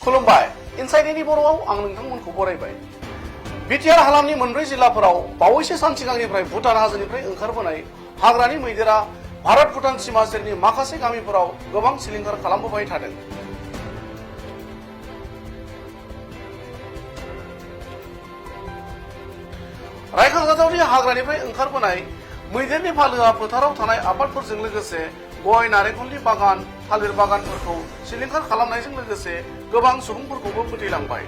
खुलुमबाय इनसाइडनि बर'आव आं नोंथांमोनखौ बरायबाय बिटिआर हालामनि मोनब्रै जिल्लाफोराव बावैसो सान सिगांनिफ्राय भुटान हाजोनिफ्राय ओंखारबोनाय हाग्रानि मैदेरा भारत भुटान सीमा सेरनि माखासे गामिफोराव गोबां सिलिंखार खालामबोबाय थादों। रायखांजाथावदि हाग्रानिफ्राय ओंखारबोनाय मैदेरनि फालोआ फोथाराव थानाय आबादफोरजों लोगोसे गय नारेंखलनि बागान थालिर बागानफोरखौ सिलिंखार खालामनायजों लोगोसे गोबां सुबुंफोरखौबो फोथैलांबाय।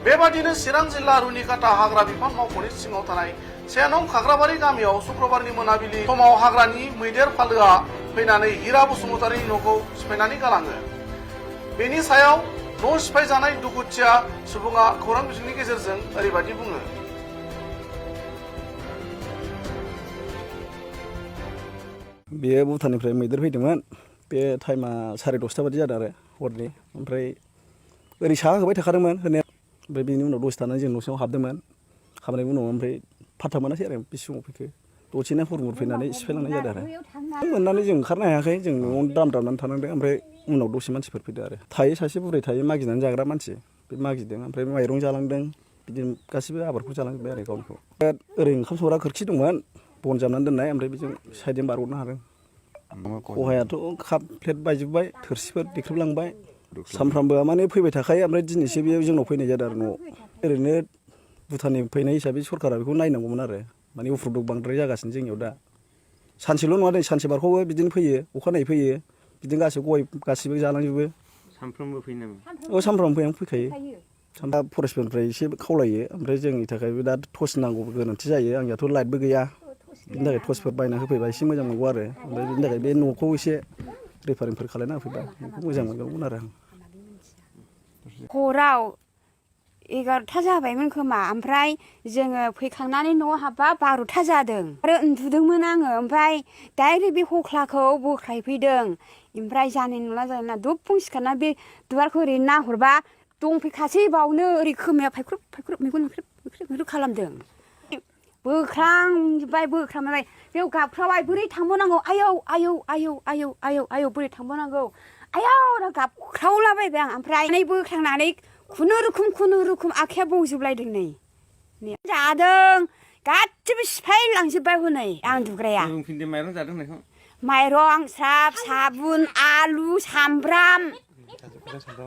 बेबादिनो चिरां जिल्ला रुनिकाटा हाग्रा बिफान मावख'नि सिङाव थानाय 1 नं खाग्राबारि गामियाव शुक्रबारनि मोनाबिलि समाव हाग्रानि मैदेर फालोआ फैनानै हिरा बसुमतारिनि न'खौ सिफायनानै गालाङो। बेनि सायाव न' सिफायजानाय दुखुथिया सुबुङा खौरां बिजोंनि गेजेरजों ओरैबायदि बुङो। बेयो भुटाननिफ्राय मैदेर फैदोंमोन। बे टाइमा 10:30 बादि जादों आरो हरनि। ओमफ्राय ओरै साहा होबाय थाखादोंमोन होनाया। ओमफ्राय बेनि उनाव दसे थानानै जों न' सिङाव हाबदोंमोन। हाबनायनि उनाव ओमफ्राय फात्ता मोनासै आरो बे समाव फैखो। दसेनो हुर फैनानै सिफायलांनाय जादों आरो। मोननानै जों ओंखारनो हायाखै। जों न'आवनो दामनानै थानांदों। ओमफ्राय उनाव दसे मानसिफोर फैदों आरो। थायो सासे बुरै थायो मागिनानै जाग्रा मानसि। बे मागिदों ओमफ्राय माइरं जालांदों। बिदिनो गासिबो आबादखौ जालांजोब्बाय आरो गावनिखौ। ओरै ओंखाम संग्रा खोरखि दंमोन बन जाबनानै दोननाय। ओमफ्राय बेजों साइडजों बारग'नो हादों। खहायाथ' काप प्लेट बायजोब्बाय थोरसिफोर देख्रुबलांबाय। सानफ्रामबो माने फैबाय थाखायो। ओमफ्राय दिनैसो बेयो जोंनाव फैनाय जादों आरो न'आव। ओरैनो भुटाननि फैनाय हिसाबै सरकारा बेखौ नायनांगौमोन आरो। माने उफुद्रुग बांद्राय जागासिनो जोंनियाव दा। सानसेल' नङा नै सानसे बारखौबो बिदिनो फैयो अखानायै फैयो। बिदिनो गासिबो गय गासिबो जालांजोबो। सानफ्रोमबो फैयो नामा? औ सानफ्रामबो फैखायो। दा फरेस्टफोरनिफ्राय एसे खावलायो। ओमफ्राय जोंनि थाखायबो दा टर्च नांगौ गोनांथि जायो। आंनियाथ' लाइटबो गैया। बिनि थाखाय टर्चफोर बायना होफैबा एसे मोजां मोनगौ आरो। ओमफ्राय बिनि थाखाय बे न'खौ एसे रिफारिंफोर खालायना होफैबा बेखौ मोजां मोनगौमोन आरो आं। हराव 11था जाबायमोन खोमा। ओमफ्राय जोङो फैखांनानै न'आव हाबबा 12था जादों। आरो उन्दुदोंमोन आङो। ओमफ्राय डाइरेक्ट बे हख्लाखौ बोख्लायफैदों। ओमफ्राय जानाय नंला जानाय नंला दुबफुं सिखारना बे दुवारखौ ओरै नाहरबा दंफैखासै बावनो ओरै खोमाया फायख्रब फायख्रब मेगन मेख्रेब खालामदों। बोख्रांजोब्बाय बोख्रांबाय बेयाव गाबख्रावबाय बोरै थांबावनांगौ आयौ आयौ आयौ आयौ आयौ आयौ बोरै थांबावनांगौ आयौ गाबख्रावलाबायबाय आं। ओमफ्राय बोख्रांनानै खुनुरुखुम आखाइया बौजोबलायदों नै जादों गासिबो सिफायलांजोब्बाय हनै आं उन्दुग्राया। माइरं जादों होननायखौ माइरं स्राब साबुन आलु सामब्राम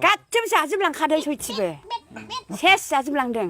गासिबो जाजोबलांखादों सयथिबो सेस जाजोबलांदों।